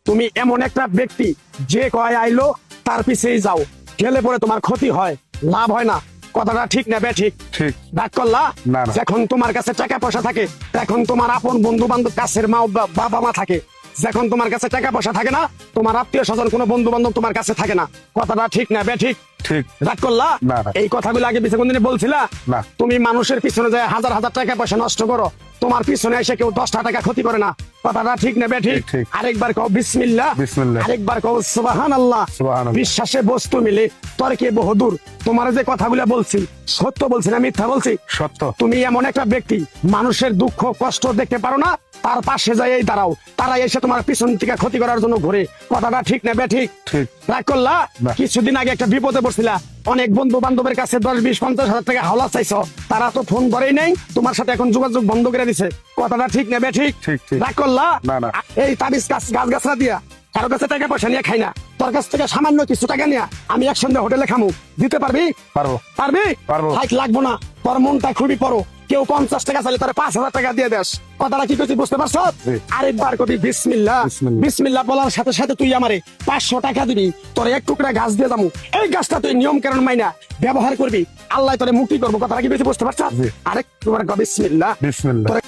তুমি এমন একটা ব্যক্তি যে কয় আইলো তার পিছেই যাও, গেলে পরে তোমার ক্ষতি হয়, লাভ হয় না। কথাটা ঠিক না বে ঠিক? ঠিক। ডাক করলা না, না। যখন তোমার কাছে টাকা পয়সা থাকে, এখন তোমার আপন বন্ধু বান্ধব, কাছের মা বাবা মা থাকে। যখন তোমার কাছে টাকা পয়সা থাকে না, তোমার আত্মীয় স্বজন কোনো বন্ধু বান্ধব তোমার কাছে থাকে না। কথাটা ঠিক না বে ঠিক? ঠিক। রাগ করলা? না, না। এই কথাগুলো আগে পিছনে কোনদিন বলছিলা? না। তুমি মানুষের পিছনে যায় হাজার হাজার টাকা পয়সা নষ্ট করো, তোমার পিছনে এসে কেউ 10টা টাকা ক্ষতি করে না। কথাটা ঠিক না বে ঠিক? ঠিক, ঠিক। আরেকবার কও বিসমিল্লাহ, বিসমিল্লাহ। আরেকবার কও সুবহানাল্লাহ। সুবহানাল্লাহ। বিশ্বাসে বস্তু মিলে তর্কে বহুদূর। তোমার যে কথাগুলো বলছি সত্য বলছি না মিথ্যা বলছি? সত্য। তুমি এমন একটা ব্যক্তি, মানুষের দুঃখ কষ্ট দেখতে পারো না, তার পাশে যাই দাঁড়াও, তারা এসে তোমার পিছন থেকে ক্ষতি করার জন্য ঘুরে। কথাটা ঠিক না বে ঠিক? ঠিক। রাগ করলা? না। কিছুদিন আগে একটা বিপদে পড়ছিলা, অনেক বন্ধু বান্ধবের কাছে 10, 20, 50 হাজার টাকা হাওলা চাইছো, তারা তো ফোন ধরেই নেই, তোমার সাথে এখন যোগাযোগ বন্ধ করে দিছে। কথাটা ঠিক না বে ঠিক? ঠিক, ঠিক। রাগ করলা? না, না। এই তাবিজ গাছ গাছরা দিয়া কারো কাছে টাকা পয়সা নিয়ে খাই না, তোর কাছ থেকে সামান্য কিছু টাকা নিয়ে আমি একসঙ্গে হোটেলে খামু, দিতে পারবি? পারবো। পারবি? পারবো। হাইট লাগবো না, তোর মনটা খুবই বড়। কেউ 50 টাকা চাইলে তার 5,000 টাকা দিয়ে দেস। কথাটা কি করছি বুঝতে পারছ? জি। আরেকবার কবি বিসমিল্লাহ। বিসমিল্লাহ। বিসমিল্লাহ বলার সাথে সাথে তুই আমারে 500 টাকা দিবি, তোর এক টুকরা গাছ দিয়ে যাবো। এই গাছটা তুই নিয়ম কারণ মাইনা ব্যবহার করবি, আল্লাহ তোরে মুক্তি করবো। কথাটা কি বেশি বুঝতে পারছ? জি। আরেকবার কবি বিসমিল্লাহ। বিসমিল্লাহ। তোরে